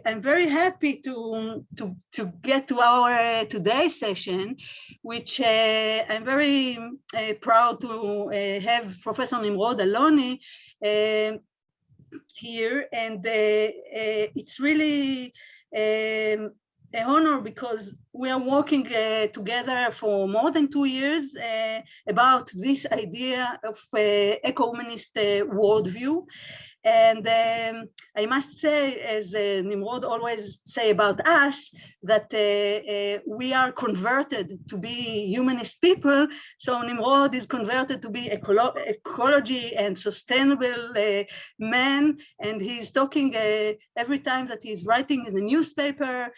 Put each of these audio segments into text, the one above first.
I'm very happy to get to our today's session, which I'm very proud to have Professor Nimrod Aloni here, and it's really an honor because we are working together for more than 2 years about this idea of eco-humanist worldview. And I must say, as Nimrod always say about us, that we are converted to be humanist people. So Nimrod is converted to be ecology and sustainable man. And he's talking every time that he's writing in the newspaper,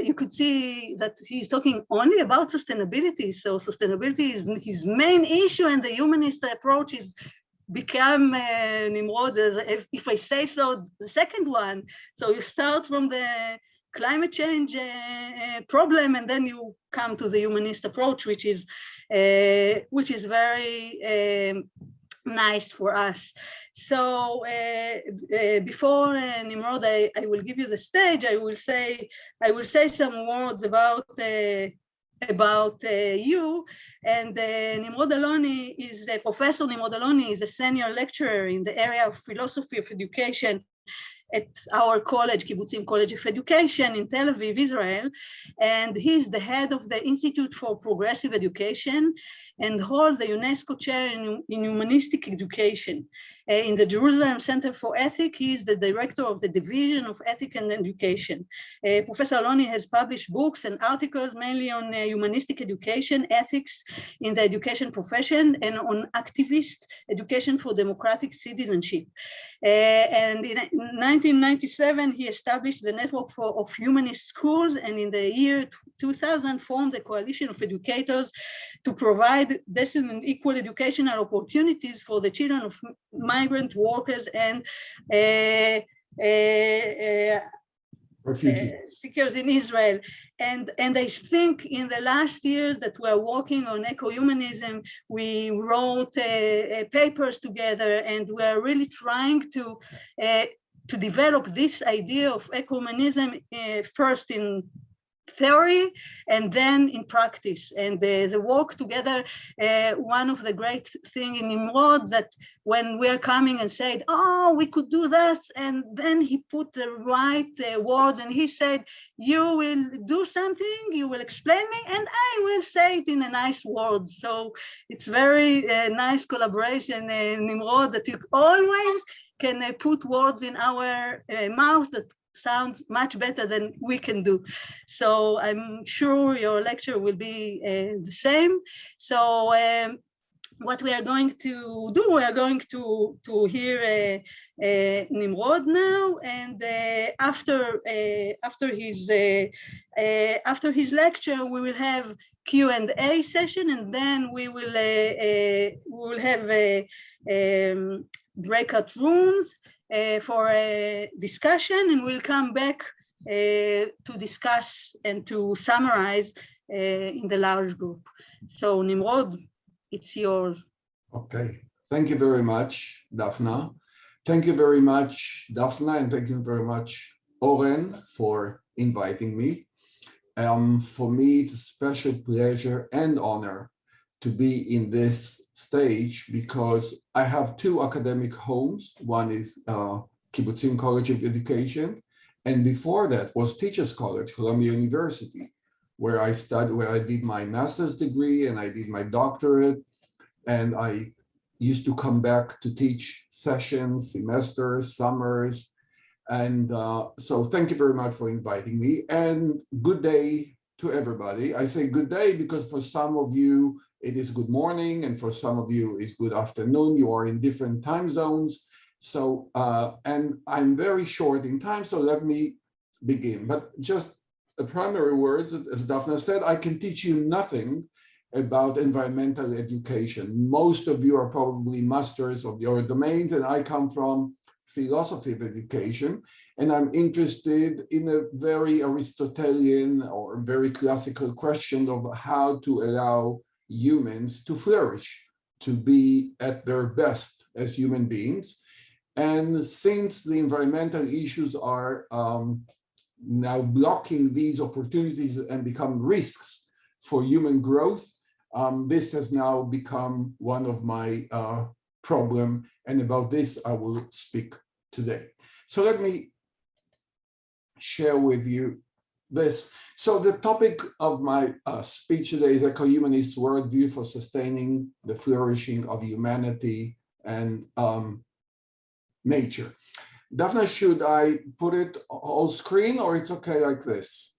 you could see that he's talking only about sustainability. So sustainability is his main issue, and the humanist approach is become Nimrod, if I say so, the second one. So you start from the climate change problem, and then you come to the humanist approach, which is very nice for us. So before Nimrod, I will give you the stage. I will say some words about you. And Nimrod Aloni is Professor Nimrod Aloni is a senior lecturer in the area of philosophy of education at our college, Kibbutzim College of Education in Tel Aviv, Israel. And he's the head of the Institute for Progressive Education and holds the UNESCO chair in humanistic education. In the Jerusalem Center for Ethics, he is the director of the Division of Ethics and Education. Professor Aloni has published books and articles mainly on humanistic education, ethics in the education profession, and on activist education for democratic citizenship. And in 1997, he established the network of humanist schools, and in the year 2000 formed a coalition of educators to provide decent and equal educational opportunities for the children of migrant workers and seekers in Israel. And I think in the last years that we're working on eco-humanism, we wrote papers together, and we're really trying to develop this idea of eco-humanism first in theory and then in practice. And the work together, one of the great things in Nimrod, that when we're coming and said, oh, we could do this, and then he put the right words, and he said, you will do something, you will explain me, and I will say it in a nice words. So it's very nice collaboration, Nimrod, that you always can put words in our mouth that sounds much better than we can do. So I'm sure your lecture will be the same. So what we are going to do, we are going to hear Nimrod now, and after his lecture, we will have Q&A session, and then we will have breakout rooms for a discussion, and we'll come back to discuss and to summarize in the large group. So Nimrod, it's yours. Okay, thank you very much, Daphna. Thank you very much, Daphna, and thank you very much, Oren, for inviting me. For me, it's a special pleasure and honor to be in this stage because I have two academic homes. One is Kibbutzim College of Education, and before that was Teachers College, Columbia University, where I studied, where I did my master's degree and I did my doctorate, and I used to come back to teach sessions, semesters, summers, and so thank you very much for inviting me, and good day to everybody. I say good day because for some of you it is good morning, and for some of you it's good afternoon. You are in different time zones. So, and I'm very short in time, so let me begin. But just the primary words, as Daphna said, I can teach you nothing about environmental education. Most of you are probably masters of your domains, and I come from philosophy of education, and I'm interested in a very Aristotelian or very classical question of how to allow humans to flourish, to be at their best as human beings. And since the environmental issues are now blocking these opportunities and become risks for human growth, this has now become one of my problem, and about this I will speak today. So let me share with you this. So the topic of my speech today is Ecohumanist Worldview for Sustaining the Flourishing of Humanity and Nature. Daphne, should I put it all screen, or it's okay like this?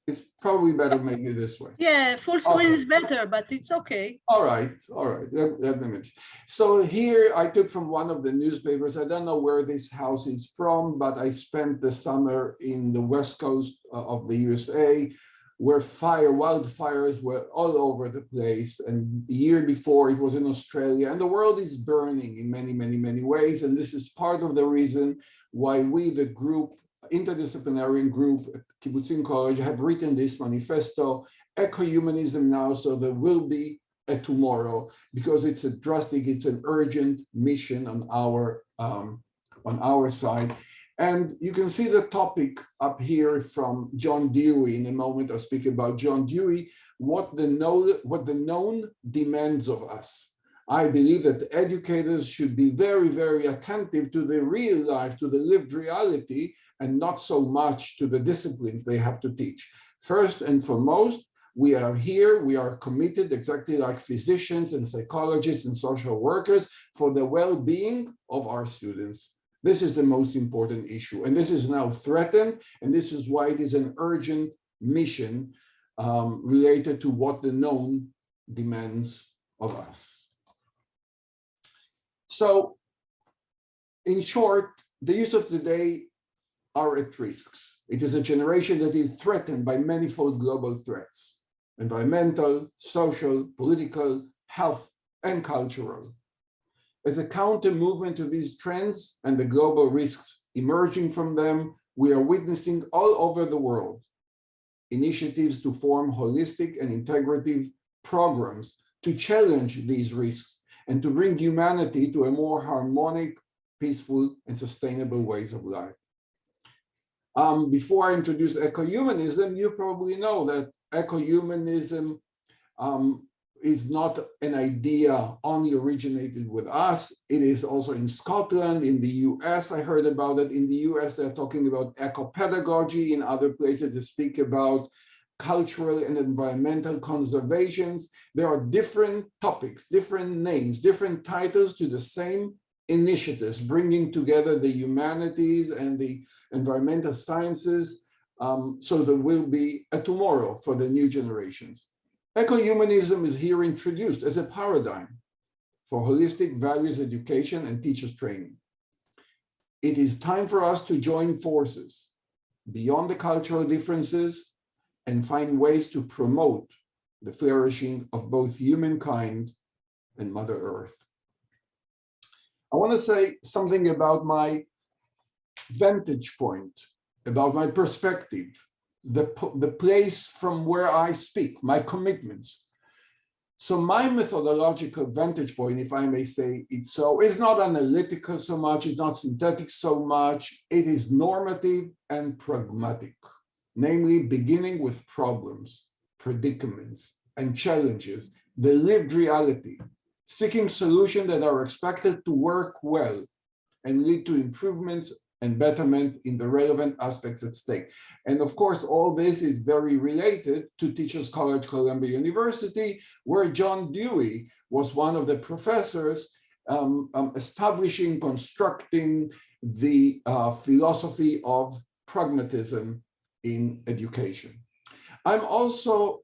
It's probably better maybe this way. Yeah, full screen is better, but it's okay. All right. That image. So here I took from one of the newspapers. I don't know where this house is from, but I spent the summer in the west coast of the USA, where wildfires were all over the place. And the year before it was in Australia, and the world is burning in many, many, many ways. And this is part of the reason why we, the group, interdisciplinary group at Kibbutzim College, have written this manifesto, Ecohumanism Now, so there will be a tomorrow, because it's an urgent mission on our side. And you can see the topic up here from John Dewey. In a moment, I'll speak about John Dewey, what the known demands of us. I believe that educators should be very, very attentive to the real life, to the lived reality, and not so much to the disciplines they have to teach. First and foremost, we are here, we are committed, exactly like physicians and psychologists and social workers, for the well-being of our students. This is the most important issue, and this is now threatened, and this is why it is an urgent mission related to what the known demands of us. So, in short, the youth of today are at risks. It is a generation that is threatened by manifold global threats: environmental, social, political, health, and cultural. As a counter movement to these trends and the global risks emerging from them, we are witnessing all over the world initiatives to form holistic and integrative programs to challenge these risks and to bring humanity to a more harmonic, peaceful, and sustainable ways of life. Before I introduce ecohumanism, you probably know that ecohumanism is not an idea only originated with us. It is also in Scotland, in the US. I heard about it. In the US, they're talking about eco-pedagogy. In other places, they speak about cultural and environmental conservations. There are different topics, different names, different titles to the same initiatives, bringing together the humanities and the environmental sciences, so there will be a tomorrow for the new generations. Ecohumanism is here introduced as a paradigm for holistic values education and teachers training. It is time for us to join forces beyond the cultural differences and find ways to promote the flourishing of both humankind and Mother Earth. I want to say something about my vantage point, about my perspective, the place from where I speak, my commitments. So my methodological vantage point, if I may say it so, is not analytical so much, it's not synthetic so much, it is normative and pragmatic, namely beginning with problems, predicaments, and challenges, the lived reality, seeking solutions that are expected to work well and lead to improvements and betterment in the relevant aspects at stake. And of course, all this is very related to Teachers College, Columbia University, where John Dewey was one of the professors establishing, constructing the philosophy of pragmatism in education. I'm also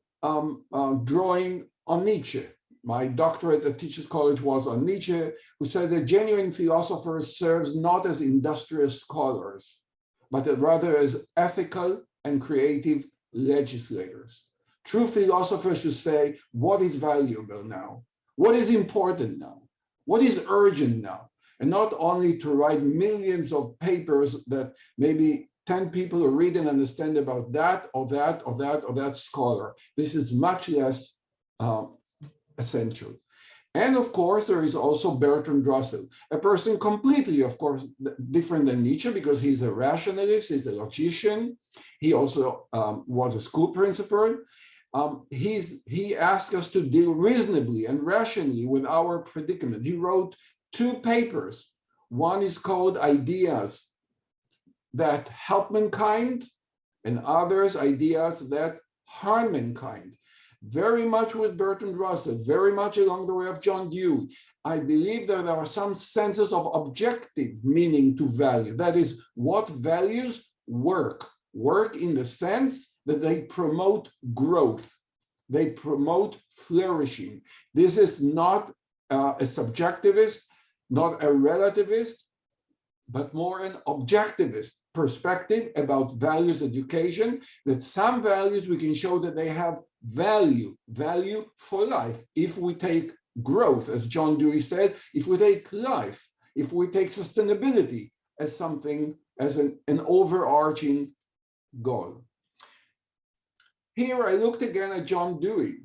drawing on Nietzsche. My doctorate at Teachers College was on Nietzsche, who said that genuine philosophers serve not as industrious scholars, but rather as ethical and creative legislators. True philosophers should say, what is valuable now? What is important now? What is urgent now? And not only to write millions of papers that maybe 10 people read and understand about that or that or that or that scholar. This is much less essential. And of course, there is also Bertrand Russell, a person completely, of course, different than Nietzsche, because he's a rationalist, he's a logician. He also was a school principal. He asked us to deal reasonably and rationally with our predicament. He wrote 2 papers. One is called Ideas That Help Mankind, and others, Ideas That Harm Mankind. Very much with Bertrand Russell, very much along the way of John Dewey. I believe that there are some senses of objective meaning to value. That is, what values work. Work in the sense that they promote growth. They promote flourishing. This is not a subjectivist, not a relativist, but more an objectivist perspective about values education, that some values we can show that they have value for life. If we take growth, as John Dewey said, if we take life, if we take sustainability as something, as an overarching goal. Here I looked again at John Dewey.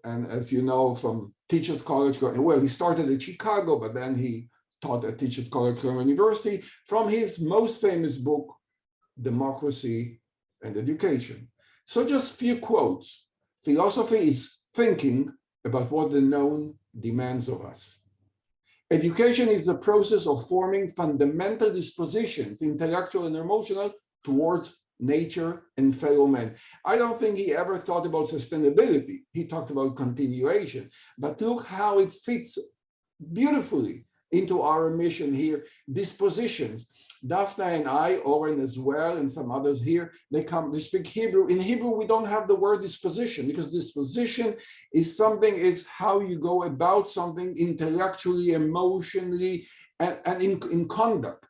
And as you know from Teachers College, well, he started at Chicago, but then he taught at Teachers College University, from his most famous book, Democracy and Education. So just few quotes. Philosophy is thinking about what the known demands of us. Education is the process of forming fundamental dispositions, intellectual and emotional, towards nature and fellow men. I don't think he ever thought about sustainability. He talked about continuation, but look how it fits beautifully into our mission here. Dispositions. Daphna and I, Oren as well, and some others here, they speak Hebrew. In Hebrew, we don't have the word disposition, because disposition is how you go about something intellectually, emotionally, and in conduct.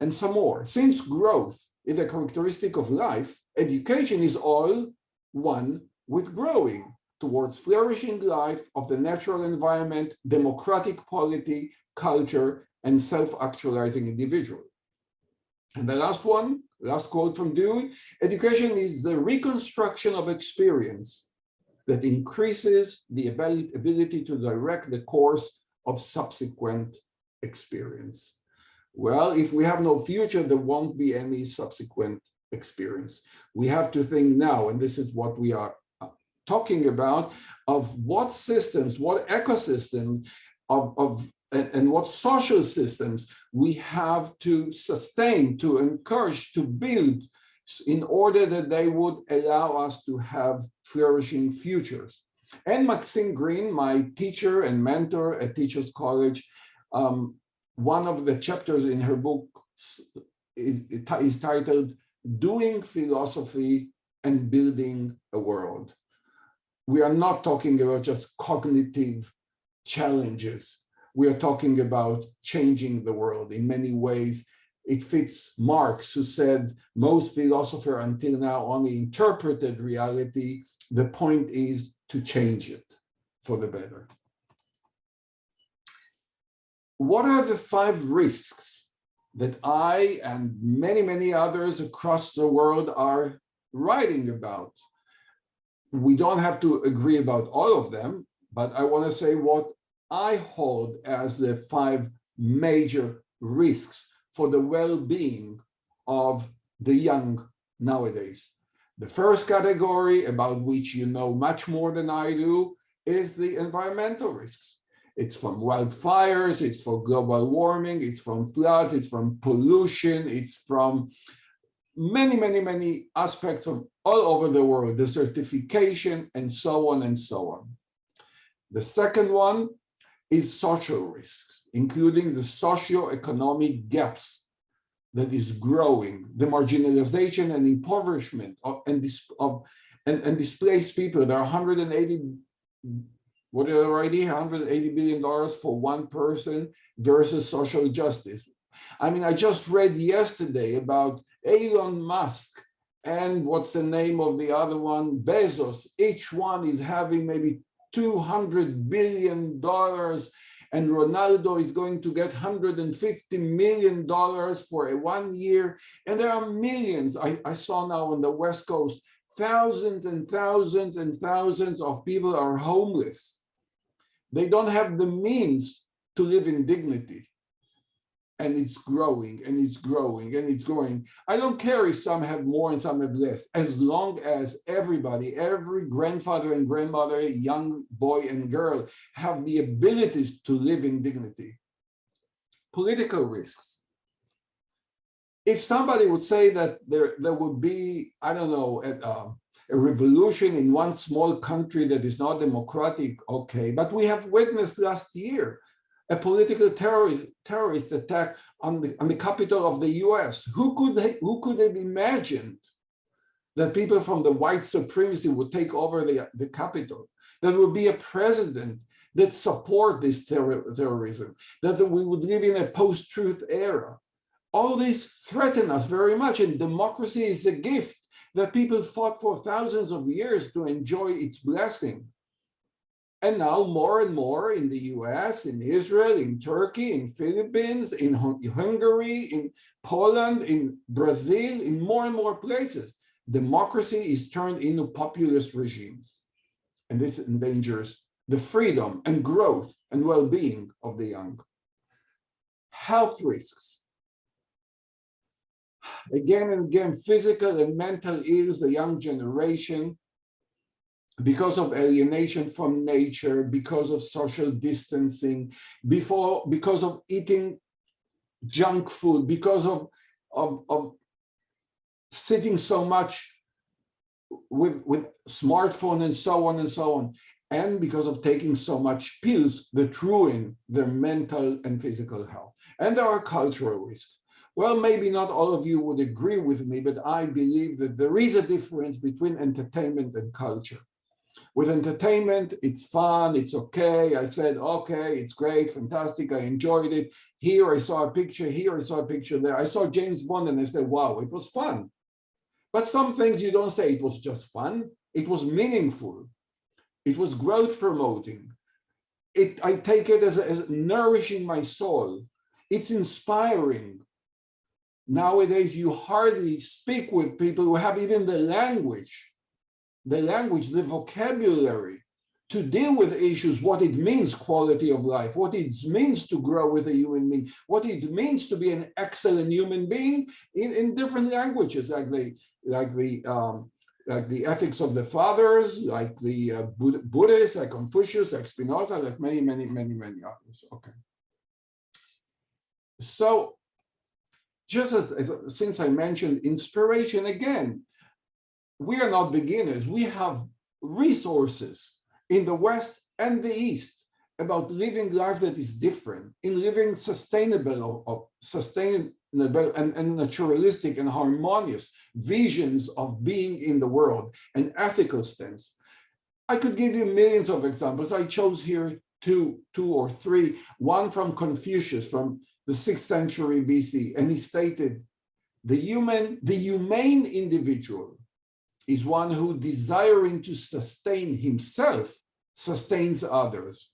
And some more. Since growth is a characteristic of life, education is all one with growing towards flourishing life of the natural environment, democratic polity, culture, and self-actualizing individual. And the last quote from Dewey, education is the reconstruction of experience that increases the ability to direct the course of subsequent experience. Well, if we have no future, there won't be any subsequent experience. We have to think now, and this is what we are talking about, of what systems, what ecosystems and what social systems we have to sustain, to encourage, to build in order that they would allow us to have flourishing futures. And Maxine Green, my teacher and mentor at Teachers College, one of the chapters in her book is titled Doing Philosophy and Building a World. We are not talking about just cognitive challenges. We are talking about changing the world. In many ways, it fits Marx, who said most philosophers until now only interpreted reality. The point is to change it for the better. What are the 5 risks that I and many, many others across the world are writing about? We don't have to agree about all of them, but I want to say what I hold as the 5 major risks for the well-being of the young nowadays. The first category, about which you know much more than I do, is the environmental risks. It's from wildfires, it's from global warming, it's from floods, it's from pollution, it's from many, many, many aspects of all over the world, desertification, and so on and so on. The second one is social risks, including the socio-economic gaps that is growing, the marginalization and impoverishment and displaced people. There are $180 billion for one person versus social justice. I mean, I just read yesterday about Elon Musk and what's the name of the other one, Bezos. Each one is having maybe $200 billion, and Ronaldo is going to get $150 million for 1 year. And there are millions. I saw now on the West Coast, thousands and thousands and thousands of people are homeless. They don't have the means to live in dignity. And it's growing, and it's growing, and it's growing. I don't care if some have more and some have less, as long as everybody, every grandfather and grandmother, young boy and girl, have the abilities to live in dignity. Political risks. If somebody would say that there would be, I don't know, a revolution in one small country that is not democratic, okay, but we have witnessed last year a political terrorist attack on the capital of the US. Who could have imagined that people from the white supremacy would take over the capital? That would be a president that support this terrorism, that we would live in a post-truth era. All these threaten us very much, and democracy is a gift that people fought for thousands of years to enjoy its blessing. And now more and more in the US, in Israel, in Turkey, in Philippines, in Hungary, in Poland, in Brazil, in more and more places, democracy is turned into populist regimes. And this endangers the freedom and growth and well-being of the young. Health risks. Again and again, physical and mental ills, the young generation, because of alienation from nature, because of social distancing, because of eating junk food, because of sitting so much with smartphone and so on and so on, and because of taking so much pills that ruin their mental and physical health. And there are cultural risks. Well, maybe not all of you would agree with me, but I believe that there is a difference between entertainment and culture. With entertainment, it's fun, it's okay. I said, okay, it's great, fantastic, I enjoyed it. Here I saw a picture, here I saw a picture there. I saw James Bond and I said, wow, it was fun. But some things you don't say it was just fun, it was meaningful. It was growth promoting. I take it as nourishing my soul. It's inspiring. Nowadays, you hardly speak with people who have even the vocabulary to deal with issues, what it means quality of life, what it means to grow with a human being, what it means to be an excellent human being in different languages, like the ethics of the fathers, like the Buddhists, like Confucius, like Spinoza, like many, many, many, many others. Okay. So just since I mentioned inspiration again, we are not beginners. We have resources in the West and the East about living life that is different, in living sustainable and naturalistic and harmonious visions of being in the world, an ethical stance. I could give you millions of examples. I chose here two or three, one from Confucius from the 6th century BC, and he stated, the humane individual is one who, desiring to sustain himself, sustains others,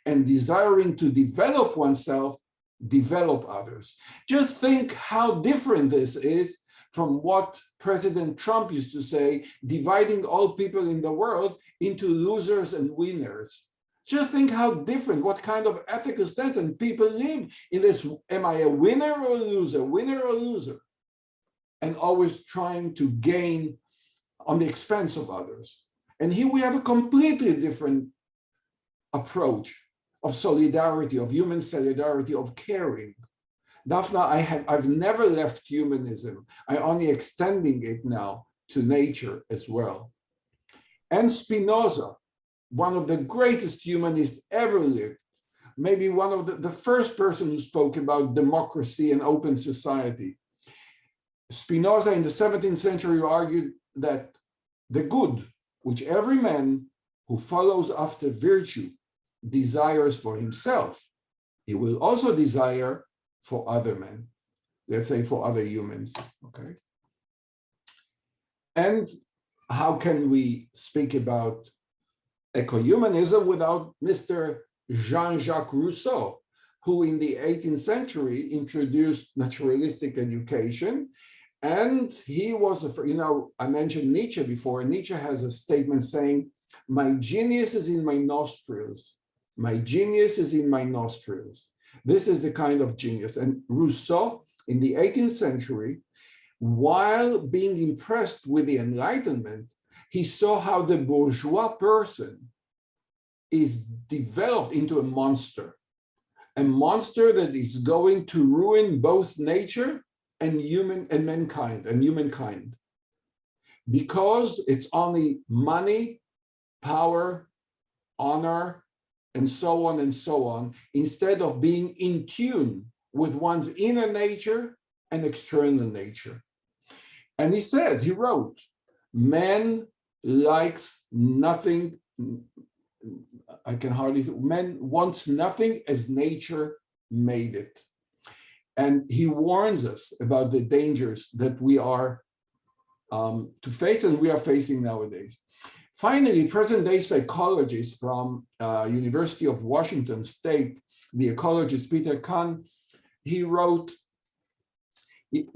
and desiring to develop oneself, develop others. Just think how different this is from what President Trump used to say, dividing all people in the world into losers and winners. Just think how different, what kind of ethical stance, and people live in this, am I a winner or a loser, winner or loser? And always trying to gain on the expense of others. And here we have a completely different approach of solidarity, of human solidarity, of caring. Daphna, I've never left humanism. I'm only extending it now to nature as well. And Spinoza, one of the greatest humanists ever lived, maybe one of the first person who spoke about democracy and open society. Spinoza in the 17th century argued that the good which every man who follows after virtue desires for himself, he will also desire for other men, let's say for other humans, okay? And how can we speak about ecohumanism without Mr. Jean-Jacques Rousseau, who in the 18th century introduced naturalistic education And he was, I mentioned Nietzsche before, and Nietzsche has a statement saying, my genius is in my nostrils. My genius is in my nostrils. This is the kind of genius. And Rousseau, in the 18th century, while being impressed with the Enlightenment, he saw how the bourgeois person is developed into a monster that is going to ruin both nature and humankind, because it's only money, power, honor, and so on, instead of being in tune with one's inner nature and external nature. And he wrote, man likes nothing, man wants nothing as nature made it. And he warns us about the dangers that we are to face, and we are facing nowadays. Finally, present-day psychologist from University of Washington State, the ecologist Peter Kahn, he wrote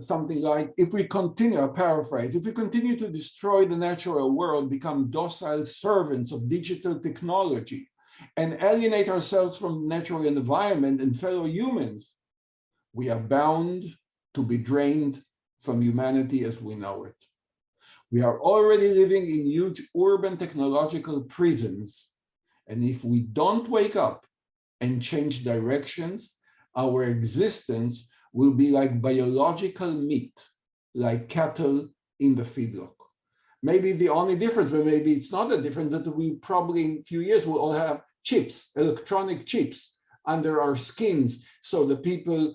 something like, if we continue, a paraphrase, if we continue to destroy the natural world, become docile servants of digital technology, and alienate ourselves from the natural environment and fellow humans, we are bound to be drained from humanity as we know it. We are already living in huge urban technological prisons. And if we don't wake up and change directions, our existence will be like biological meat, like cattle in the feedlot. Maybe the only difference, but maybe it's not a difference, that we probably in a few years will all have chips, electronic chips under our skins, so the people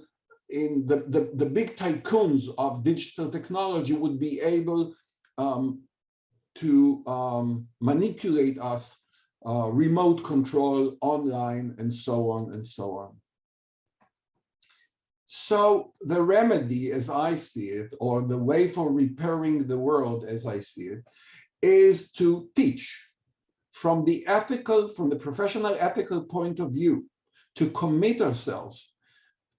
in the big tycoons of digital technology would be able to manipulate us, remote control, online, and so on and so on. So the remedy, as I see it, or the way for repairing the world as I see it, is to teach from the professional ethical point of view, to commit ourselves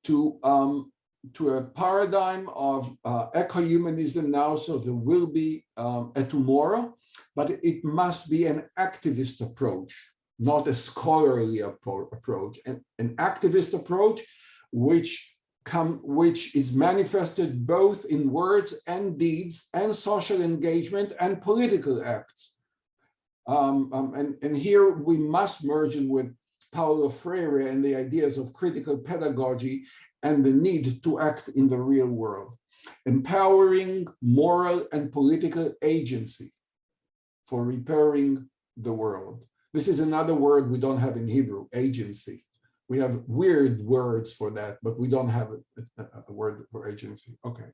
to a paradigm of ecohumanism now, so there will be a tomorrow, but it must be an activist approach, not a scholarly approach, an activist approach which is manifested both in words and deeds and social engagement and political acts. And here we must merge in with Paulo Freire and the ideas of critical pedagogy and the need to act in the real world, empowering moral and political agency for repairing the world. This is another word we don't have in Hebrew, agency. We have weird words for that, but we don't have a word for agency. Okay.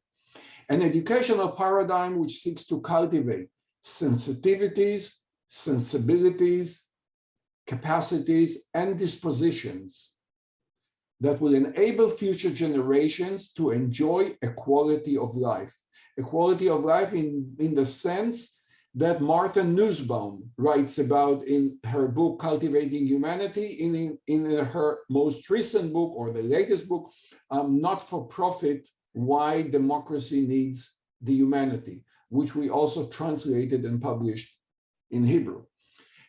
An educational paradigm which seeks to cultivate sensitivities, sensibilities, capacities, and dispositions that will enable future generations to enjoy a quality of life. A quality of life in the sense that Martha Nussbaum writes about in her book, Cultivating Humanity, in her most recent book, or the latest book, Not for Profit, Why Democracy Needs the Humanity, which we also translated and published in Hebrew.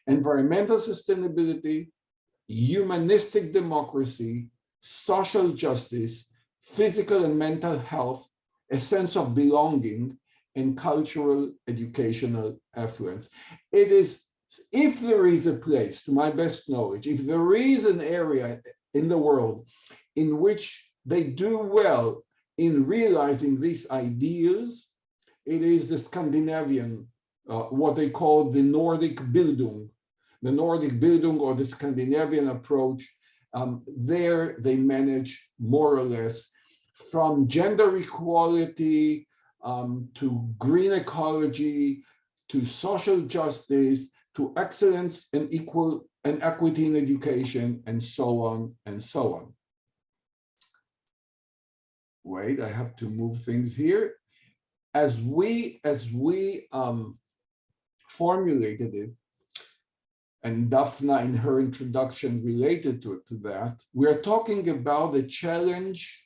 Environmental sustainability, humanistic democracy, social justice, physical and mental health, a sense of belonging, and cultural educational affluence. It is, if there is a place, to my best knowledge, if there is an area in the world in which they do well in realizing these ideals, it is the Scandinavian, what they call the Nordic Bildung. The Nordic Bildung, or the Scandinavian approach, there they manage more or less from gender equality to green ecology, to social justice, to excellence and equity in education, and so on and so on. Wait, I have to move things here. As we formulated it, and Daphna in her introduction related to that, we are talking about the challenge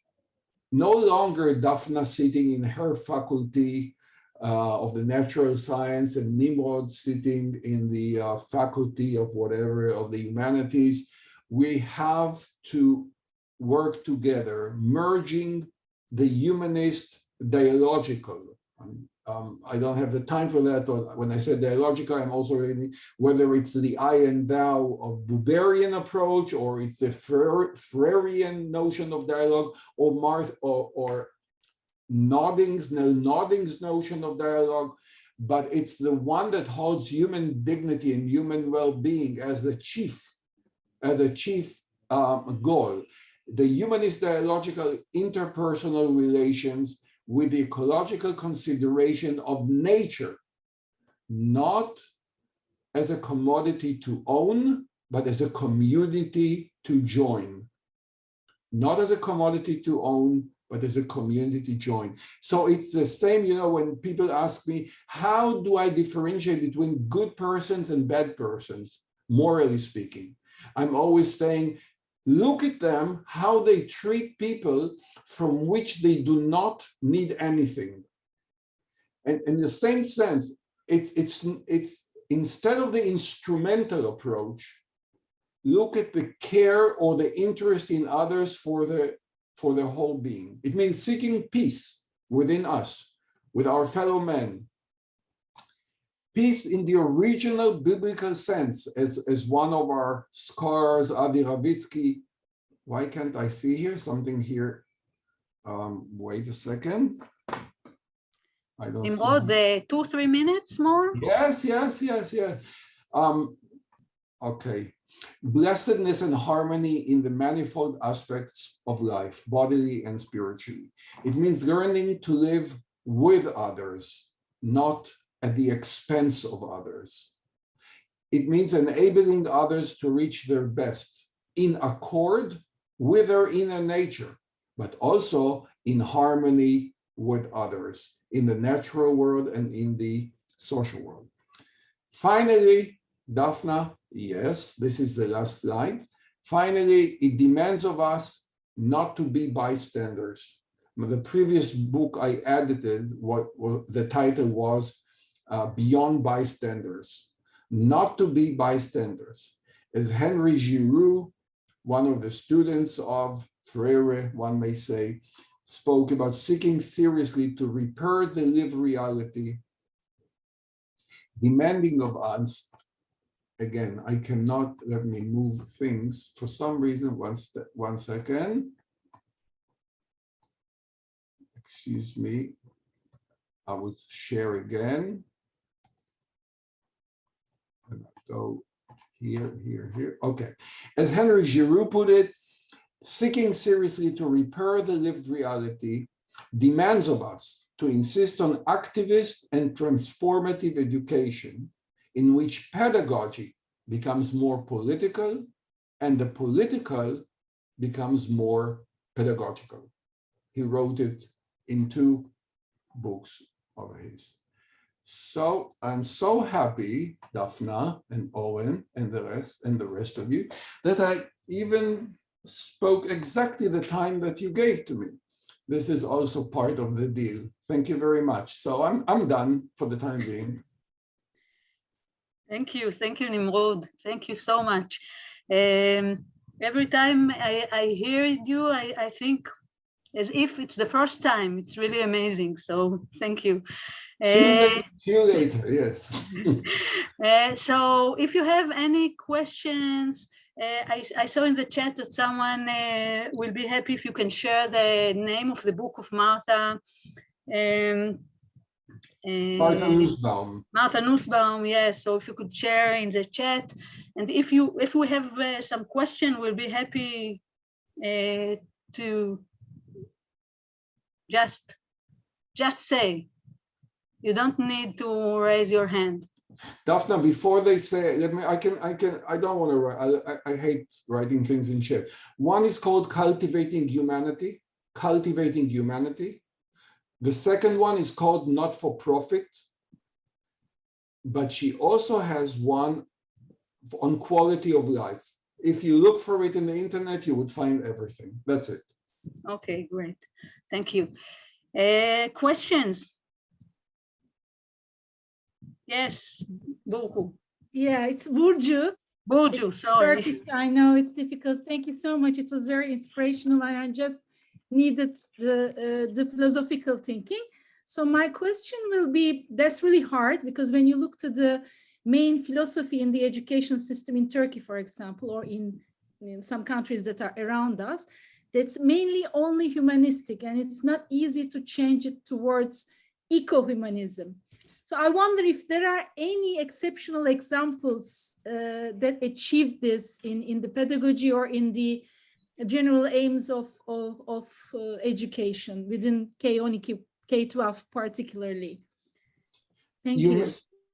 no longer Daphna sitting in her faculty of the natural science and Nimrod sitting in the faculty of whatever, of the humanities. We have to work together, merging the humanist dialogical. I don't have the time for that, but when I said dialogical, I'm also reading whether it's the I and thou of Buberian approach, or it's the Freirean notion of dialogue, or Nodding's notion of dialogue, but it's the one that holds human dignity and human well-being as the chief goal. The humanist dialogical interpersonal relations with the ecological consideration of nature, not as a commodity to own, but as a community to join. Not as a commodity to own, but as a community to join. So it's the same, when people ask me, how do I differentiate between good persons and bad persons, morally speaking? I'm always saying, look at them, how they treat people from which they do not need anything. And in the same sense, it's instead of the instrumental approach, look at the care or the interest in others for their whole being. It means seeking peace within us, with our fellow men. Peace in the original biblical sense, as one of our scholars, Avi Ravitsky, why can't I see here? Something here. Wait a second. I don't Nimrod, 2-3 minutes more? Yes. Okay. Blessedness and harmony in the manifold aspects of life, bodily and spiritually. It means learning to live with others, not at the expense of others. It means enabling others to reach their best in accord with their inner nature, but also in harmony with others in the natural world and in the social world. Finally, Daphna, yes, this is the last slide. Finally, it demands of us not to be bystanders. The previous book I edited, the title was Beyond Bystanders, not to be bystanders. As Henry Giroux, one of the students of Freire, one may say, spoke about seeking seriously to repair the lived reality, demanding of us. Again, I cannot let me move things for some reason. One second. Excuse me. I will share again. And I go here. Okay. As Henry Giroux put it, seeking seriously to repair the lived reality demands of us to insist on activist and transformative education in which pedagogy becomes more political and the political becomes more pedagogical. He wrote it in 2 books of his. So I'm so happy, Daphna and Owen and the rest of you, that I even spoke exactly the time that you gave to me. This is also part of the deal. Thank you very much. So I'm done for the time being. Thank you, Nimrod. Thank you so much. Every time I hear you, I think as if it's the first time. It's really amazing. So thank you. See you later. Yes. So if you have any questions, I saw in the chat that someone will be happy if you can share the name of the book of Martha. Martha Nussbaum. Martha Nussbaum, yes. So if you could share in the chat, and if we have some question, we'll be happy to just say. You don't need to raise your hand. Daphna, before they say, I don't want to write, I hate writing things in chat. One is called Cultivating Humanity. The second one is called Not for Profit. But she also has one on quality of life. If you look for it in the internet, you would find everything. That's it. Okay, great. Thank you. Questions? Yes, Burcu. Yeah, it's Burcu. Burcu, sorry. Turkish, I know it's difficult. Thank you so much. It was very inspirational. I just needed the philosophical thinking. So my question will be, that's really hard, because when you look to the main philosophy in the education system in Turkey, for example, or in some countries that are around us, that's mainly only humanistic, and it's not easy to change it towards eco-humanism. So I wonder if there are any exceptional examples that achieved this in the pedagogy or in the general aims of education within K-12 particularly. Thank you.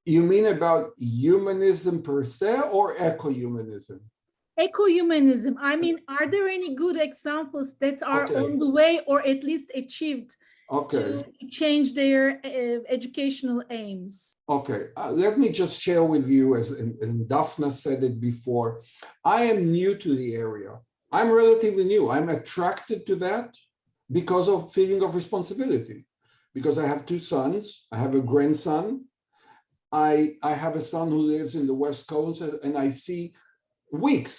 You mean about humanism per se or eco-humanism? Eco-humanism. I mean, are there any good examples that are on the way or at least achieved to change their educational aims? Okay, let me just share with you, and Daphna said it before, I am new to the area. I'm relatively new. I'm attracted to that because of feeling of responsibility. Because I have two sons, I have a grandson, I have a son who lives in the West Coast, and I see weeks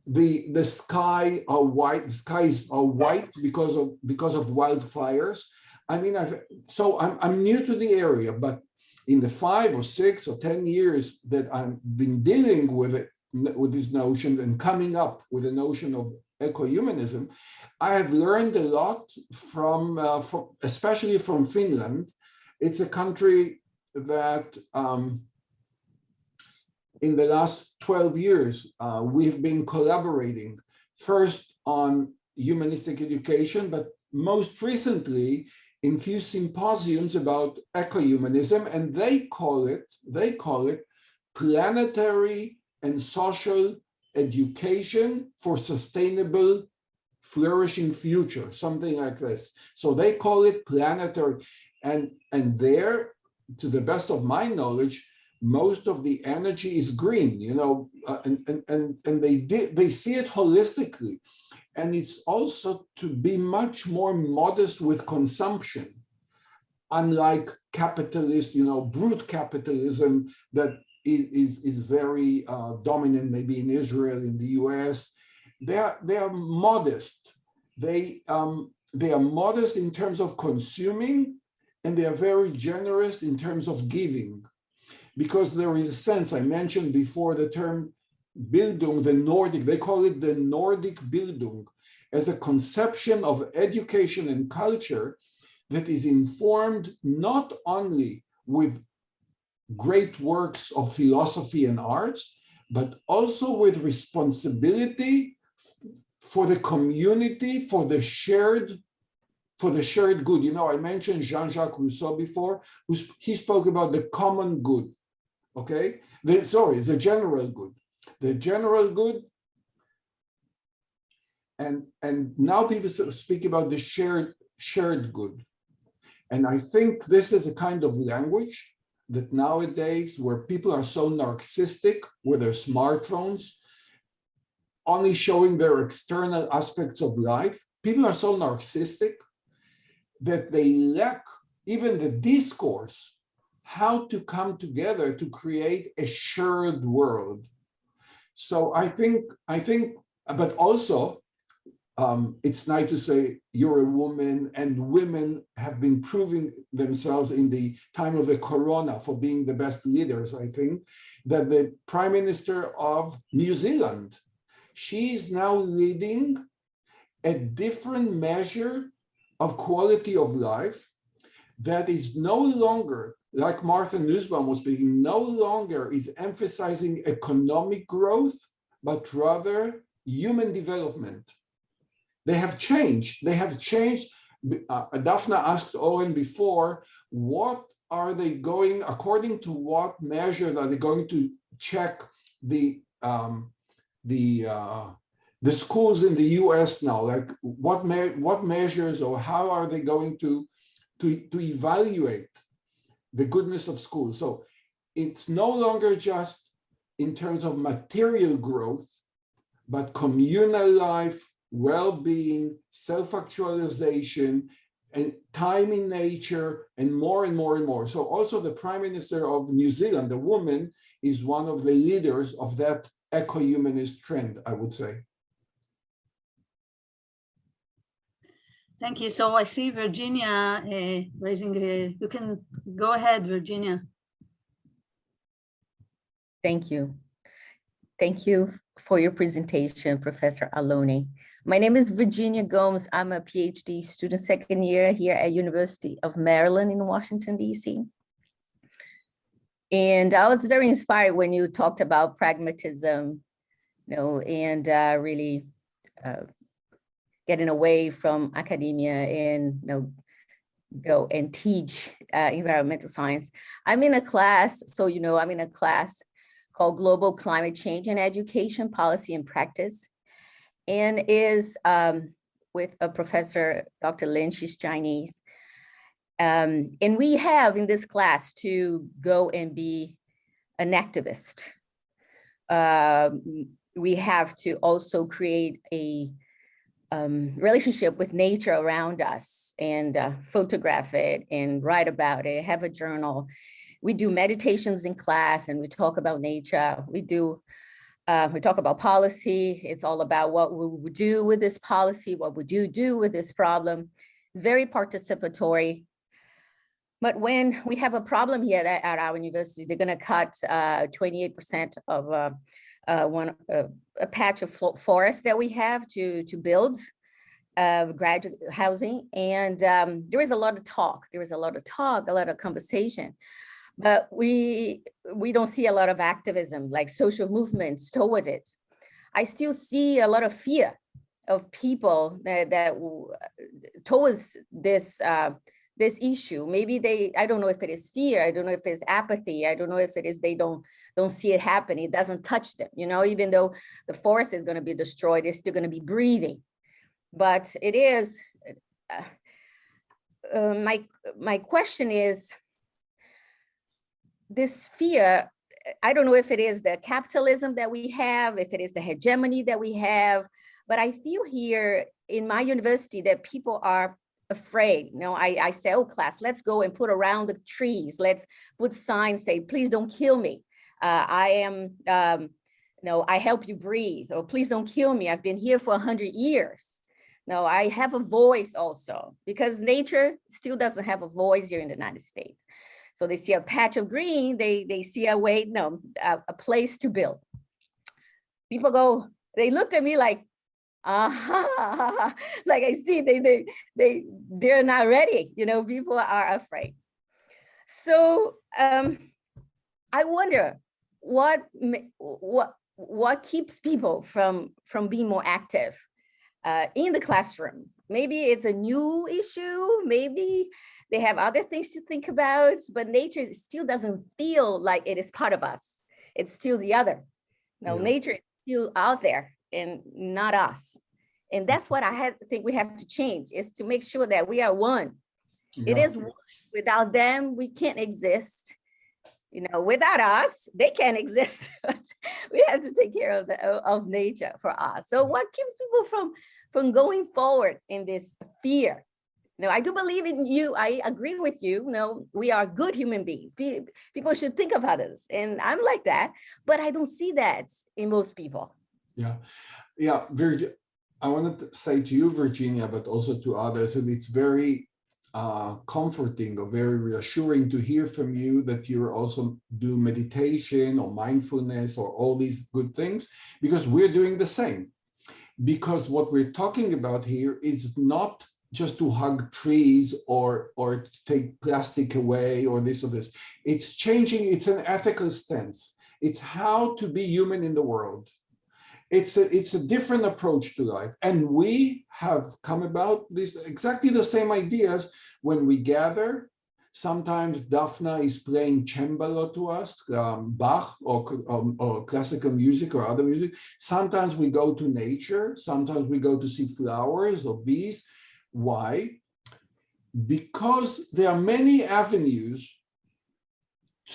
the sky are white. The skies are white because of wildfires. I mean, I'm new to the area, but in the 5 or 6 or 10 years that I've been dealing with it, with these notions and coming up with the notion of eco-humanism, I have learned a lot from especially from Finland. It's a country that in the last 12 years, we've been collaborating first on humanistic education, but most recently in few symposiums about eco-humanism, and they call it planetary and social education for sustainable, flourishing future, something like this. So they call it planetary, and there, to the best of my knowledge, most of the energy is green, you know, and they see it holistically. And it's also to be much more modest with consumption, unlike capitalist, you know, brute capitalism that is very dominant, maybe in Israel, in the US. They are modest. They are modest in terms of consuming, and they are very generous in terms of giving. Because there is a sense, I mentioned before the term Bildung, the Nordic, they call it the Nordic Bildung, as a conception of education and culture that is informed not only with great works of philosophy and arts, but also with responsibility for the community, for the shared good. You know, I mentioned Jean-Jacques Rousseau before, he spoke about the common good, okay? The general good. The general good, and now people speak about the shared good. And I think this is a kind of language that nowadays, where people are so narcissistic with their smartphones, only showing their external aspects of life, people are so narcissistic that they lack even the discourse, how to come together to create a shared world. So I think, but also, it's nice to say you're a woman, and women have been proving themselves in the time of the corona for being the best leaders. I think that the Prime Minister of New Zealand, she's now leading a different measure of quality of life that is no longer, like Martha Nussbaum was speaking, no longer is emphasizing economic growth, but rather human development. They have changed. Daphna asked Oren before, what are they going, according to what measures are they going to check the schools in the US now? Like what measures, or how are they going to evaluate the goodness of schools? So it's no longer just in terms of material growth, but communal life, well-being, self-actualization, and time in nature, and more and more and more. So also the Prime Minister of New Zealand, a woman, is one of the leaders of that eco-humanist trend, I would say. Thank you. So I see Virginia raising, you can go ahead, Virginia. Thank you. Thank you for your presentation, Professor Aloni. My name is Virginia Gomes. I'm a PhD student, second year here at University of Maryland in Washington, D.C. And I was very inspired when you talked about pragmatism, and really getting away from academia and go and teach environmental science. I'm in a class, I'm in a class called Global Climate Change and Education, Policy and Practice, and is with a professor, Dr. Lin, she's Chinese. And we have in this class to go and be an activist. We have to also create a relationship with nature around us and photograph it and write about it, have a journal. We do meditations in class and we talk about nature. We talk about policy. It's all about what we would do with this policy, what would you do with this problem. Very participatory. But when we have a problem here at our university, they're going to cut 28% of a patch of forest that we have to build graduate housing. And there is a lot of talk. There is a lot of conversation. But we don't see a lot of activism, like social movements towards it. I still see a lot of fear of people that towards this issue. Maybe I don't know if it is fear. I don't know if it's apathy. I don't know if it is they don't see it happening. It doesn't touch them. Even though the forest is going to be destroyed, they're still going to be breathing. But it is. My question is, this fear, I don't know if it is the capitalism that we have, if it is the hegemony that we have, but I feel here in my university that people are afraid. I say, oh, class, let's go and put around the trees. Let's put signs, say, please don't kill me. I help you breathe, or please don't kill me. I've been here for 100 years. No, I have a voice also, because nature still doesn't have a voice here in the United States. So they see a patch of green, they see a place to build. People go, they looked at me like, like I see they're not ready. People are afraid. So I wonder what keeps people from being more active in the classroom. Maybe it's a new issue. Maybe they have other things to think about, but nature still doesn't feel like it is part of us. It's still the other. Nature is still out there and not us. And that's what I think we have to change, is to make sure that we are one. Yeah. It is one. Without them, we can't exist. Without us, they can't exist. We have to take care of nature for us. So what keeps people from going forward in this fear? I do believe in you. I agree with you. We are good human beings. People should think of others. And I'm like that, but I don't see that in most people. Yeah. I wanted to say to you, Virginia, but also to others, and it's very comforting or very reassuring to hear from you that you also do meditation or mindfulness or all these good things, because we're doing the same. Because what we're talking about here is not just to hug trees or take plastic away or this or this. It's changing. It's an ethical stance. It's how to be human in the world. It's a different approach to life. And we have come about this exactly the same ideas when we gather. Sometimes Daphna is playing cembalo to us, Bach or classical music or other music. Sometimes we go to nature. Sometimes we go to see flowers or bees. Why? Because there are many avenues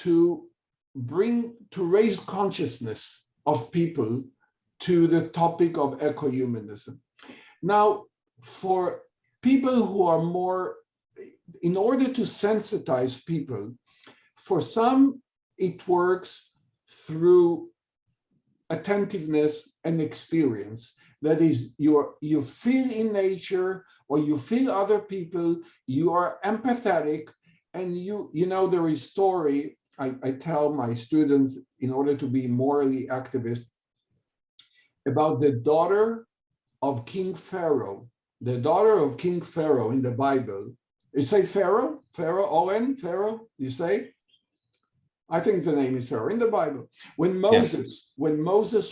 to raise consciousness of people to the topic of eco-humanism. Now, for people who are more, in order to sensitize people, for some, it works through attentiveness and experience. That is, you feel in nature, or you feel other people, you are empathetic, and you know, there is story I tell my students in order to be morally activist about the daughter of King Pharaoh. The daughter of King Pharaoh in the Bible. You say Pharaoh? Pharaoh, Owen, Pharaoh, you say? I think the name is Pharaoh in the Bible. When Moses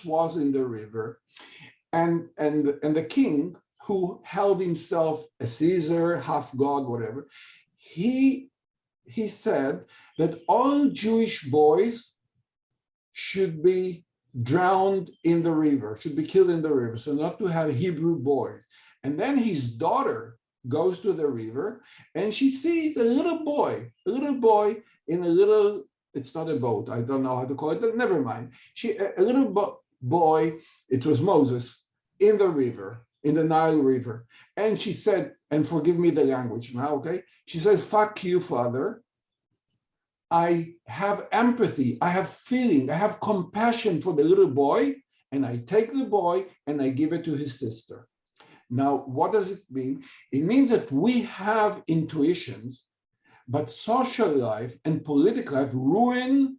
was in the river, and the king, who held himself a Caesar, half god, whatever, he said that all Jewish boys should be drowned in the river, should be killed in the river, so not to have Hebrew boys. And then his daughter goes to the river, and she sees a little boy in a little, it's not a boat, I don't know how to call it, but never mind. A little boy, it was Moses, in the river, in the Nile River. And she said, and forgive me the language now, okay? She says, fuck you, father. I have empathy, I have feeling, I have compassion for the little boy, and I take the boy and I give it to his sister. Now, what does it mean? It means that we have intuitions, but social life and political life ruin,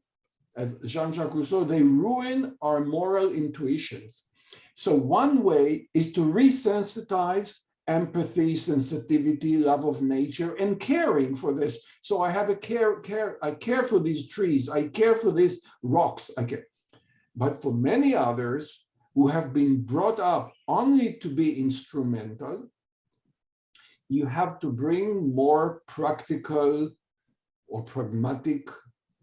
as Jean-Jacques Rousseau, they ruin our moral intuitions. So one way is to resensitize empathy, sensitivity, love of nature, and caring for this. So I have I care for these trees, I care for these rocks, I care. But for many others who have been brought up only to be instrumental, you have to bring more practical or pragmatic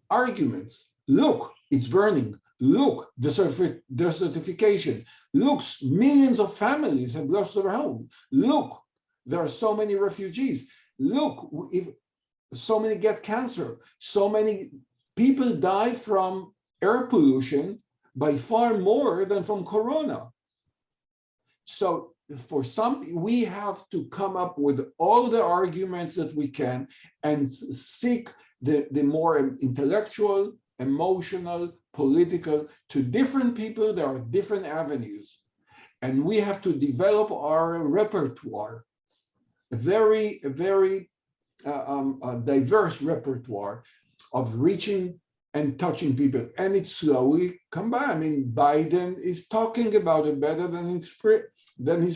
arguments. Look, it's burning. Look, desertification. Look, millions of families have lost their home. Look, there are so many refugees. Look, if so many get cancer. So many people die from air pollution by far more than from corona. So for some, we have to come up with all the arguments that we can and seek the more intellectual, emotional, political. To different people, there are different avenues. And we have to develop our repertoire, a very diverse repertoire of reaching and touching people. And it's slowly come by. I mean, Biden is talking about it better than his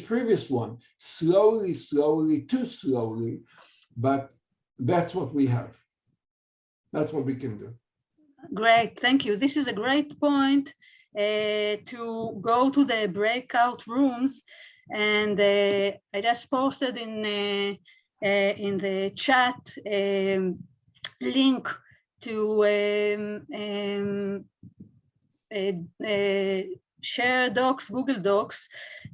previous one. Slowly, too slowly, but that's what we have. That's what we can do. Great, thank you. This is a great point to go to the breakout rooms, and I just posted in the chat link to share docs, Google Docs,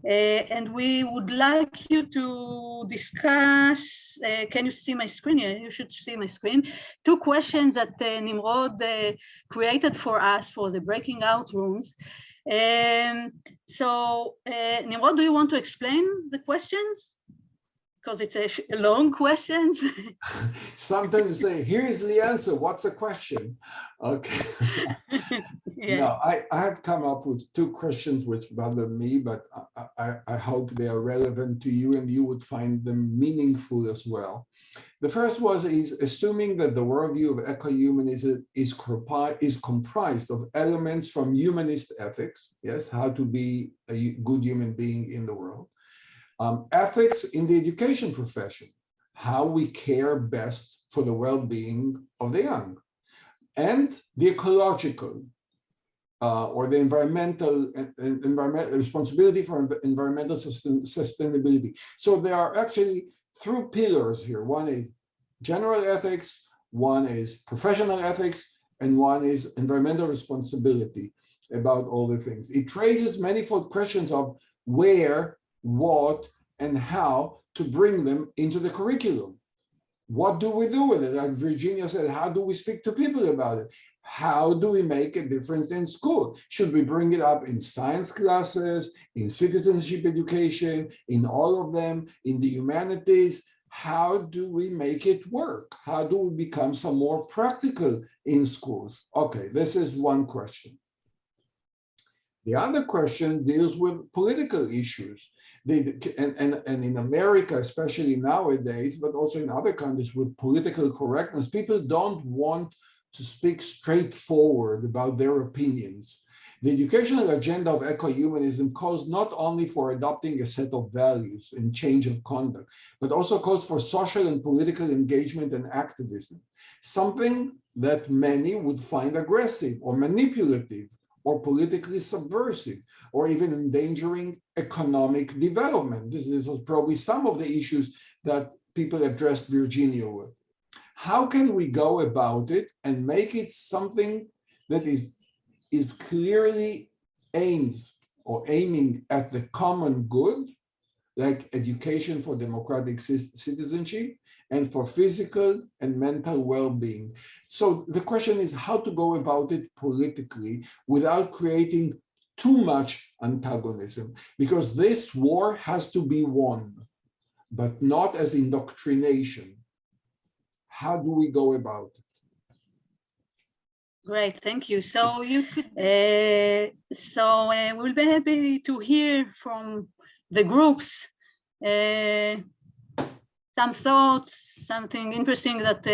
and we would like you to discuss, can you see my screen? Yeah, you should see my screen. 2 questions that Nimrod created for us for the breaking out rooms. So Nimrod, do you want to explain the questions? Because it's a long questions. Sometimes you say, here's the answer, what's the question? Okay. Yeah. No, I have come up with 2 questions which bother me, but I hope they are relevant to you and you would find them meaningful as well. The first is assuming that the worldview of ecohumanism is comprised of elements from humanist ethics, yes, how to be a good human being in the world. Ethics in the education profession, how we care best for the well-being of the young, and the ecological or the environmental responsibility for environmental sustainability. So there are actually 3 pillars here. One is general ethics, one is professional ethics, and one is environmental responsibility about all the things. It raises manifold questions of where, what, and how to bring them into the curriculum. what do we do with it? Like Virginia said, how do we speak to people about it? How do we make a difference in school? Should we bring it up in science classes, in citizenship education, in all of them, in the humanities? How do we make it work? How do we become some more practical in schools? Okay, this is one question. The other question deals with political issues. And in America, especially nowadays, but also in other countries with political correctness, people don't want to speak straightforward about their opinions. The educational agenda of ecohumanism calls not only for adopting a set of values and change of conduct, but also calls for social and political engagement and activism, something that many would find aggressive or manipulative or politically subversive, or even endangering economic development. This is probably some of the issues that people addressed Virginia with. How can we go about it and make it something that is clearly aiming at the common good, like education for democratic citizenship and for physical and mental well-being? So the question is how to go about it politically without creating too much antagonism, because this war has to be won, but not as indoctrination. How do we go about it? Great, thank you. So you could, we'll be happy to hear from the groups some thoughts, something interesting that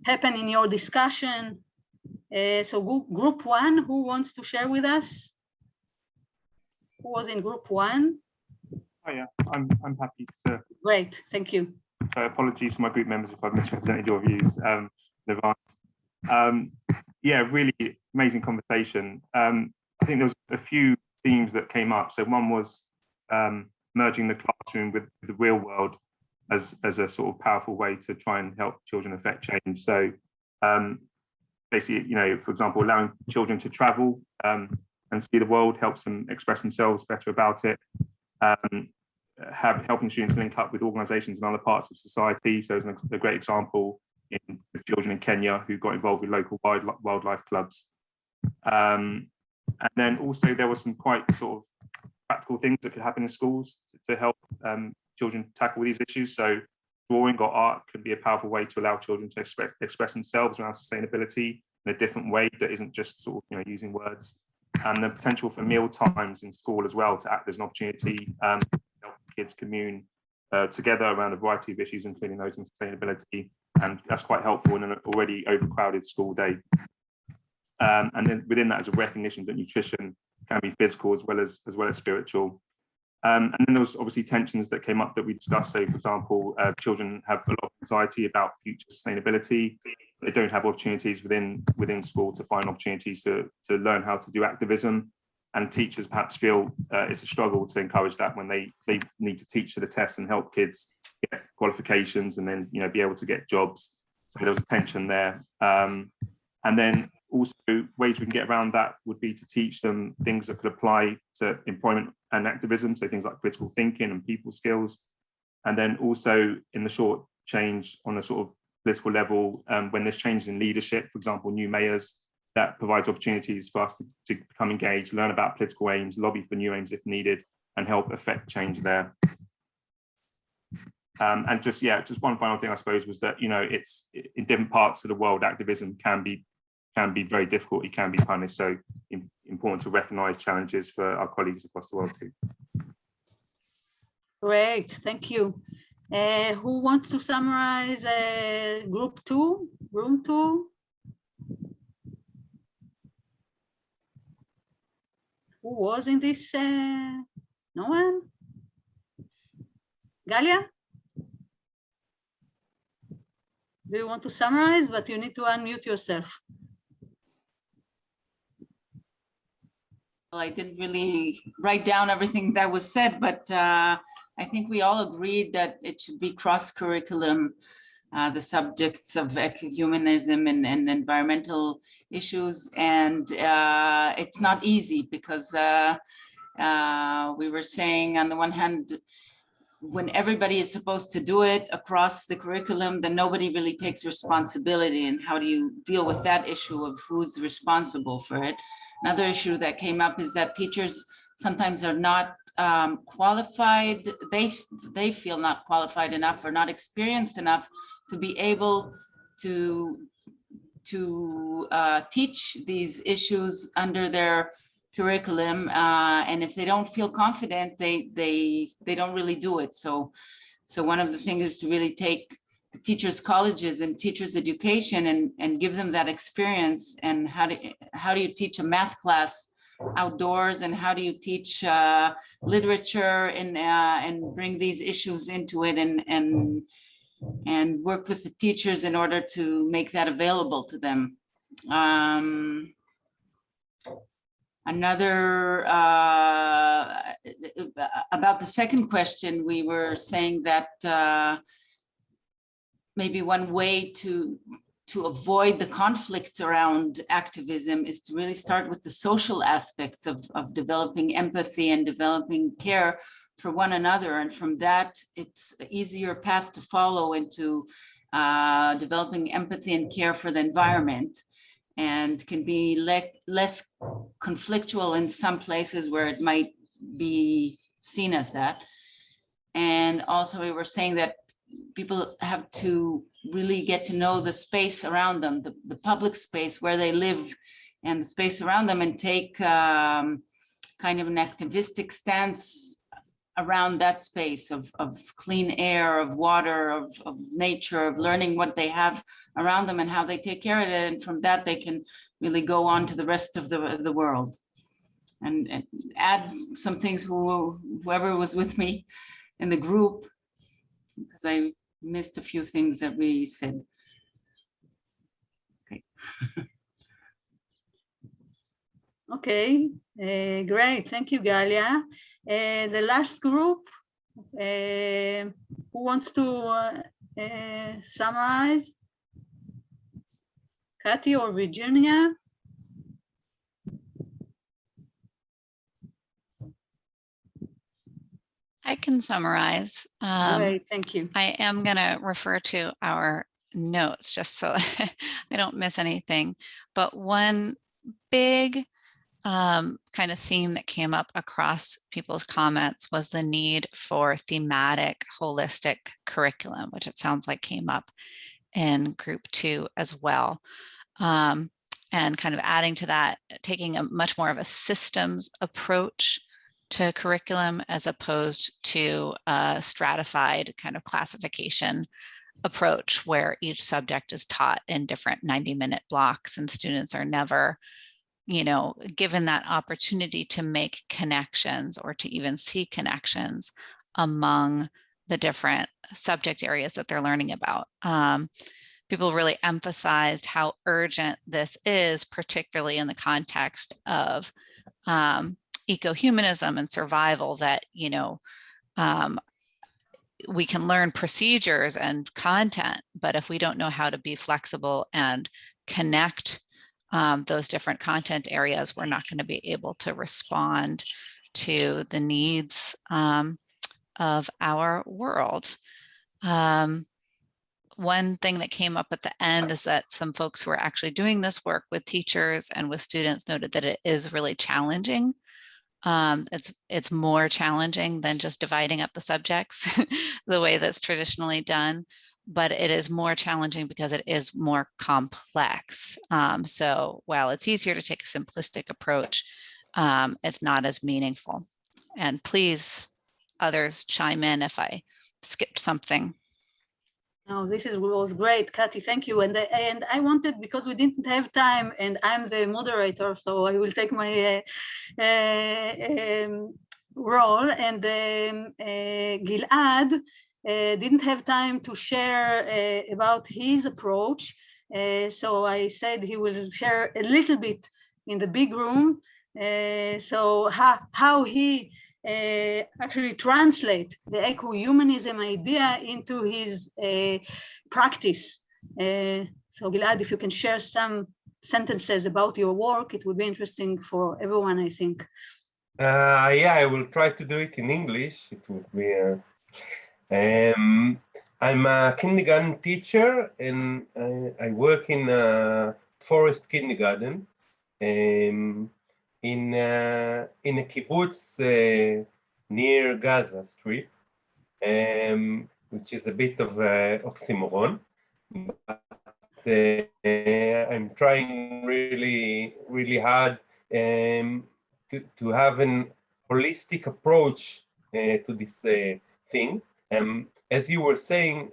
happened in your discussion. So group one, who wants to share with us? Who was in group one? Oh yeah, I'm happy to. Great, thank you. So apologies to my group members if I've misrepresented your views in advance. Yeah, really amazing conversation. I think there was a few themes that came up. So one was merging the classroom with the real world as a sort of powerful way to try and help children affect change. So basically, you know, for example, allowing children to travel and see the world helps them express themselves better about it. Helping students link up with organizations in other parts of society. So there's a great example in children in Kenya who got involved with local wildlife clubs. And then also there were some quite sort of practical things that could happen in schools to help children tackle these issues. So drawing or art can be a powerful way to allow children to express themselves around sustainability in a different way that isn't just sort of, you know, using words. And the potential for meal times in school as well to act as an opportunity to help kids commune together around a variety of issues, including those in sustainability. And that's quite helpful in an already overcrowded school day. And then within that is a recognition that nutrition can be physical as well as spiritual. And then there was obviously tensions that came up that we discussed. So, for example, children have a lot of anxiety about future sustainability. They don't have opportunities within school to find opportunities to learn how to do activism. And teachers perhaps feel it's a struggle to encourage that when they need to teach to the test and help kids get qualifications and then, you know, be able to get jobs. So there was a tension there. And then also ways we can get around that would be to teach them things that could apply to employment and activism. So things like critical thinking and people skills. And then also in the short change on a sort of political level, when there's change in leadership, for example, new mayors, that provides opportunities for us to become engaged, learn about political aims, lobby for new aims if needed, and help affect change there. And just one final thing, I suppose, was that, you know, it's in different parts of the world, activism can be very difficult. It can be punished. So important to recognise challenges for our colleagues across the world too. Great, thank you. Who wants to summarize group two, room two? Who was in this? No one? Galia? Do you want to summarize? But you need to unmute yourself. Well, I didn't really write down everything that was said, but I think we all agreed that it should be cross-curriculum, the subjects of ecohumanism and environmental issues. And it's not easy because we were saying, on the one hand, when everybody is supposed to do it across the curriculum, then nobody really takes responsibility. And how do you deal with that issue of who's responsible for it? Another issue that came up is that teachers sometimes are not qualified. They feel not qualified enough or not experienced enough to be able to teach these issues under their curriculum, and if they don't feel confident, they don't really do it. So one of the things is to really take the teachers' colleges and teachers' education and give them that experience. And how do you teach a math class outdoors, and how do you teach literature and bring these issues into it and work with the teachers in order to make that available to them. Another, about the second question, we were saying that maybe one way to avoid the conflicts around activism is to really start with the social aspects of developing empathy and developing care for one another. And from that, it's an easier path to follow into developing empathy and care for the environment, and can be less conflictual in some places where it might be seen as that. And also we were saying that people have to really get to know the space around them, the public space where they live and the space around them, and take kind of an activistic stance around that space of clean air, of water, of nature, of learning what they have around them and how they take care of it. And from that, they can really go on to the rest of the world. And add some things, whoever was with me in the group, because I missed a few things that we said. Okay. Okay, great. Thank you, Galia. The last group, who wants to summarize? Kathy or Virginia? I can summarize. Great, thank you. I am going to refer to our notes just so I don't miss anything. But one big kind of theme that came up across people's comments was the need for thematic, holistic curriculum, which it sounds like came up in group 2 as well. And kind of adding to that, taking a much more of a systems approach to curriculum as opposed to a stratified kind of classification approach where each subject is taught in different 90-minute blocks and students are never, given that opportunity to make connections or to even see connections among the different subject areas that they're learning about. People really emphasized how urgent this is, particularly in the context of ecohumanism and survival, that, we can learn procedures and content, but if we don't know how to be flexible and connect those different content areas, we're not going to be able to respond to the needs of our world. One thing that came up at the end is that some folks who are actually doing this work with teachers and with students noted that it is really challenging. It's more challenging than just dividing up the subjects the way that's traditionally done, but it is more challenging because it is more complex. So while it's easier to take a simplistic approach, it's not as meaningful. And please, others chime in if I skipped something. Oh, this was great, Kathy. Thank you. And I wanted, because we didn't have time, and I'm the moderator, so I will take my role. And Gilad didn't have time to share about his approach, so I said he will share a little bit in the big room. So how he actually translate the eco-humanism idea into his practice. So Gilad, if you can share some sentences about your work, it would be interesting for everyone, I think. Yeah, I will try to do it in English. It would be I'm a kindergarten teacher, and I work in a forest kindergarten in a kibbutz near Gaza Strip, which is a bit of an oxymoron. But I'm trying really hard to have an holistic approach to this thing. As you were saying,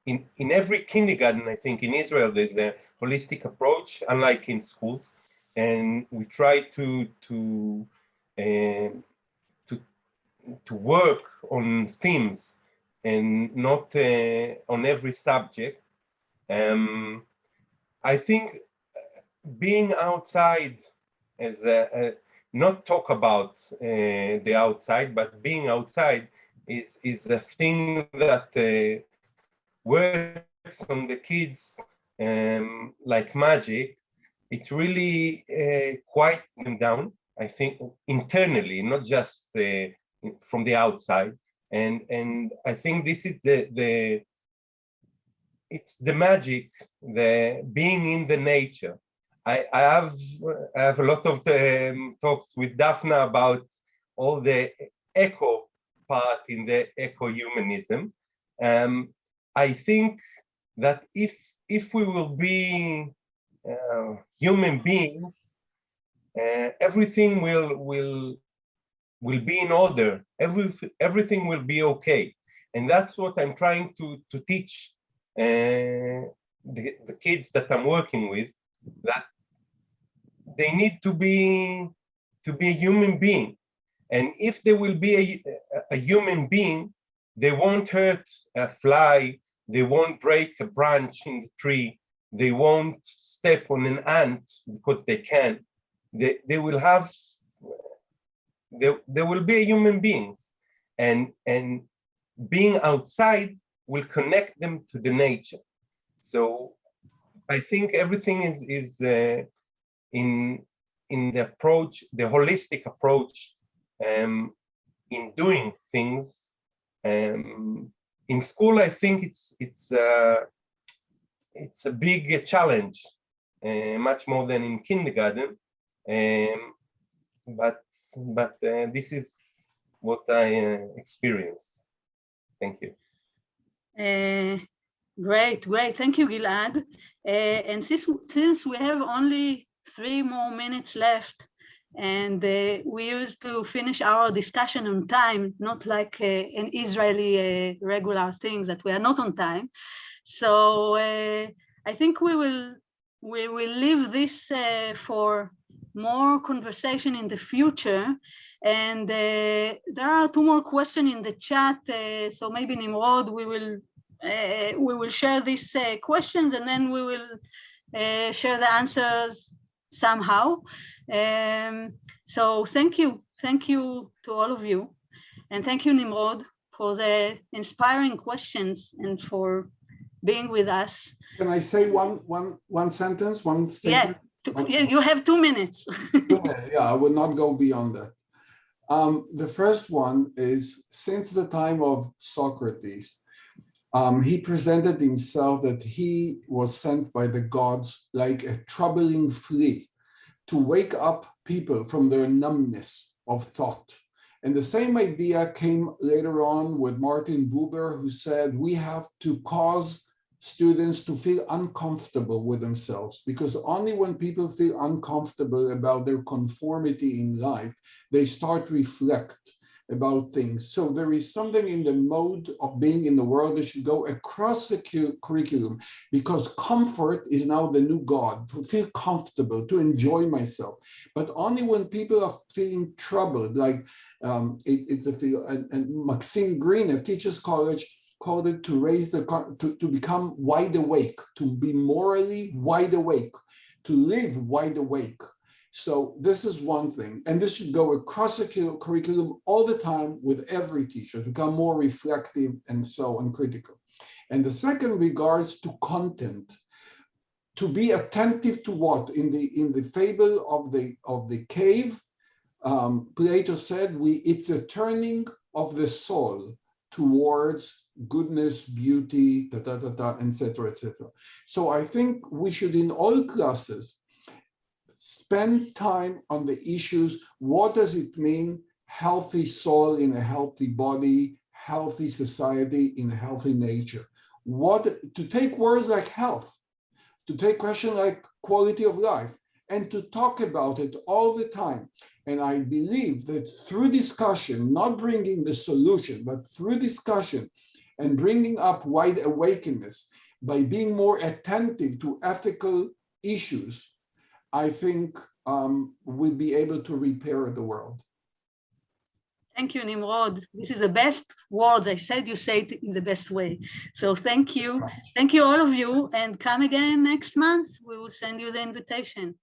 in every kindergarten, I think in Israel, there's a holistic approach, unlike in schools, and we try to work on themes and not on every subject. I think being outside as not talk about the outside, but being outside is a thing that works on the kids like magic. It really quiets them down, I think, internally, not just from the outside. And I think this is it's the magic, the being in the nature. I have a lot of talks with Daphne about all the eco part in the eco-humanism. I think that if we will be human beings, everything will be in order. Everything will be okay, and that's what I'm trying to teach the kids that I'm working with, that they need to be a human being. And if they will be a human being, they won't hurt a fly, they won't break a branch in the tree, they won't step on an ant because they can. They will have, they will be human beings. And being outside will connect them to the nature. So I think everything is in the approach, the holistic approach, in doing things. In school, I think it's a big challenge, much more than in kindergarten. But this is what I experience. Thank you. Great. Thank you, Gilad. And since we have only 3 more minutes left, and we used to finish our discussion on time, not like an Israeli regular thing that we are not on time. So I think we will leave this for more conversation in the future. And there are 2 more questions in the chat. So maybe Nimrod, we will share these questions, and then we will share the answers somehow. So thank you to all of you, and thank you, Nimrod, for the inspiring questions and for being with us. Can I say one sentence, one statement? Yeah, you have 2 minutes. 2 minutes. Yeah, I will not go beyond that. The first one is, since the time of Socrates, he presented himself that he was sent by the gods like a troubling flea to wake up people from their numbness of thought. And the same idea came later on with Martin Buber, who said we have to cause students to feel uncomfortable with themselves, because only when people feel uncomfortable about their conformity in life, they start to reflect about things. So there is something in the mode of being in the world that should go across the curriculum, because comfort is now the new God, to feel comfortable, to enjoy myself. But only when people are feeling troubled, like it's a feel, and Maxine Green at Teachers College called it to raise to become wide awake, to be morally wide awake, to live wide awake. So this is one thing, and this should go across the curriculum all the time with every teacher, to become more reflective and so on, critical. And the second regards to content, to be attentive to what in the fable of the cave, Plato said it's a turning of the soul. towards goodness, beauty, etc., etc. So I think we should, in all classes, spend time on the issues. What does it mean? Healthy soul in a healthy body, healthy society in a healthy nature. To take words like health, to take questions like quality of life, and to talk about it all the time. And I believe that through discussion, not bringing the solution, but through discussion and bringing up wide awakeness, by being more attentive to ethical issues, I think we'll be able to repair the world. Thank you, Nimrod. This is the best words. I said you say it in the best way. So thank you. Thank you, all of you. And come again next month. We will send you the invitation.